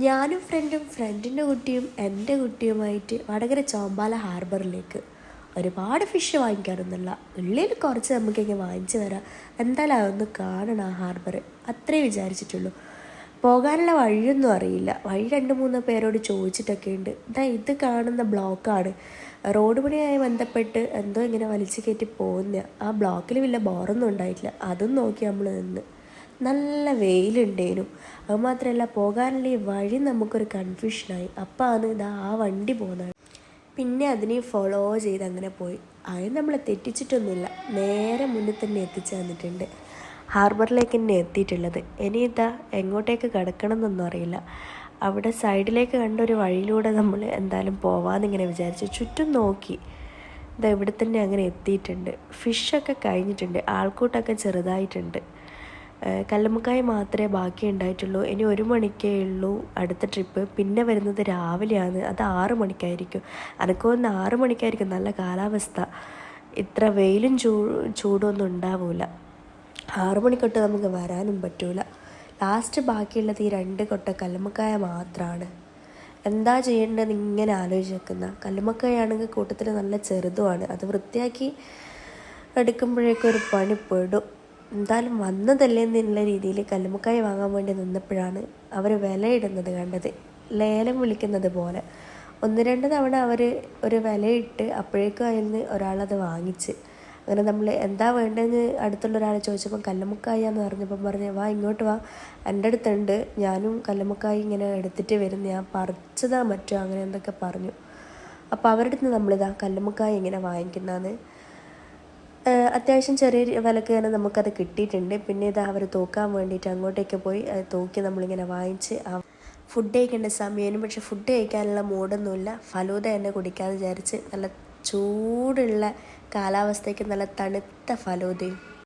ഞാനും ഫ്രണ്ടിൻ്റെ കുട്ടിയും എൻ്റെ കുട്ടിയുമായിട്ട് വടകര ചോമ്പാല ഹാർബറിലേക്ക് ഒരുപാട് ഫിഷ് വാങ്ങിക്കാറൊന്നുമില്ല. ഉള്ളിൽ കുറച്ച് നമുക്കിങ്ങനെ വാങ്ങിച്ച് വരാം. എന്തായാലും അതൊന്ന് കാണണം ആ ഹാർബർ, അത്രേ വിചാരിച്ചിട്ടുള്ളൂ. പോകാനുള്ള വഴിയൊന്നും അറിയില്ല. വഴി 2-3 പേരോട് ചോദിച്ചിട്ടൊക്കെ ഉണ്ട്. ഇത് കാണുന്ന ബ്ലോക്കാണ്. റോഡ് പണിയായി ബന്ധപ്പെട്ട് എന്തോ ഇങ്ങനെ വലിച്ചു കയറ്റി പോകുന്ന ആ ബ്ലോക്കിൽ വലിയ ബോറൊന്നും ഉണ്ടായിട്ടില്ല. അതും നോക്കി നമ്മൾ നിന്ന്. നല്ല വെയിലുണ്ടേനും. അതുമാത്രമല്ല പോകാനുള്ള ഈ വഴി നമുക്കൊരു കൺഫ്യൂഷനായി. അപ്പാണ് ഇതാ ആ വണ്ടി പോകുന്നത്. പിന്നെ അതിനെ ഫോളോ ചെയ്ത് അങ്ങനെ പോയി. അത് നമ്മളെ തെറ്റിച്ചിട്ടൊന്നുമില്ല, നേരെ മുന്നിൽ തന്നെ എത്തിച്ചു തന്നിട്ടുണ്ട്. ഹാർബറിലേക്ക് തന്നെ എത്തിയിട്ടുള്ളത്. ഇനി ഇതാ എങ്ങോട്ടേക്ക് കിടക്കണം എന്നൊന്നും അറിയില്ല. അവിടെ സൈഡിലേക്ക് കണ്ടൊരു വഴിയിലൂടെ നമ്മൾ എന്തായാലും പോവാമെന്നിങ്ങനെ വിചാരിച്ചു. ചുറ്റും നോക്കി. ഇതാ ഇവിടെ തന്നെ അങ്ങനെ എത്തിയിട്ടുണ്ട്. ഫിഷൊക്കെ കഴിഞ്ഞിട്ടുണ്ട്, ആൾക്കൂട്ടൊക്കെ ചെറുതായിട്ടുണ്ട്. കല്ലുമ്മക്കായ മാത്രമേ ബാക്കി ഉണ്ടായിട്ടുള്ളൂ. ഇനി 1 മണിക്കേ ഉള്ളൂ അടുത്ത ട്രിപ്പ്. പിന്നെ വരുന്നത് രാവിലെയാണ്, അത് 6 മണിക്കായിരിക്കും. അനക്കൊന്ന് 6 മണിക്കായിരിക്കും നല്ല കാലാവസ്ഥ. ഇത്ര വെയിലും ചൂടൊന്നും ഉണ്ടാവില്ല. 6 മണിക്കൊട്ട് നമുക്ക് വരാനും പറ്റൂല. ലാസ്റ്റ് ബാക്കിയുള്ളത് ഈ 2 കൊട്ട കല്ലുമ്മക്കായ മാത്രമാണ്. എന്താ ചെയ്യേണ്ടതെന്ന് ഇങ്ങനെ ആലോചിച്ച് വെക്കുന്ന. കല്ലുമ്മക്കായാണെങ്കിൽ കൂട്ടത്തിൽ നല്ല ചെറുതുമാണ്. അത് വൃത്തിയാക്കി എടുക്കുമ്പോഴേക്കും ഒരു പണി പെടും. എന്തായാലും വന്നതല്ലേ എന്നുള്ള രീതിയിൽ കല്ലുമ്മക്കായ വാങ്ങാൻ വേണ്ടി നിന്നപ്പോഴാണ് അവർ വിലയിടുന്നത് കണ്ടത്. ലേലം വിളിക്കുന്നത് പോലെ 1-2 തവണ അവർ ഒരു വിലയിട്ട് അപ്പോഴേക്കും അതിൽ നിന്ന് ഒരാളത് വാങ്ങിച്ച്. അങ്ങനെ നമ്മൾ എന്താ വേണ്ടതെന്ന് അടുത്തുള്ള ഒരാൾ ചോദിച്ചപ്പോൾ കല്ലുമ്മക്കായ എന്ന് പറഞ്ഞപ്പം പറഞ്ഞ് വാ ഇങ്ങോട്ട് വാ, എൻ്റെ അടുത്തുണ്ട്, ഞാനും കല്ലുമ്മക്കായ ഇങ്ങനെ എടുത്തിട്ട് വരും, ഞാൻ പറിച്ചതാ മറ്റോ അങ്ങനെ എന്തൊക്കെ പറഞ്ഞു. അപ്പോൾ അവരുടെ അടുത്ത് നമ്മളിതാ കല്ലുമ്മക്കായ ഇങ്ങനെ വാങ്ങിക്കുന്നതാണ്. അത്യാവശ്യം ചെറിയ വിലക്ക് തന്നെ നമുക്കത് കിട്ടിയിട്ടുണ്ട്. പിന്നെ ഇത് അവർ തൂക്കാൻ വേണ്ടിയിട്ട് അങ്ങോട്ടേക്ക് പോയി അത് തൂക്കി നമ്മളിങ്ങനെ വാങ്ങിച്ച് ഫുഡ് കഴിക്കേണ്ട സമയമാണ്. പക്ഷെ ഫുഡ് കഴിക്കാനുള്ള മൂഡൊന്നുമില്ല. ഫലൂദ തന്നെ കുടിക്കാമെന്ന് വിചാരിച്ച് നല്ല ചൂടുള്ള കാലാവസ്ഥയ്ക്ക് നല്ല തണുത്ത ഫലൂദയും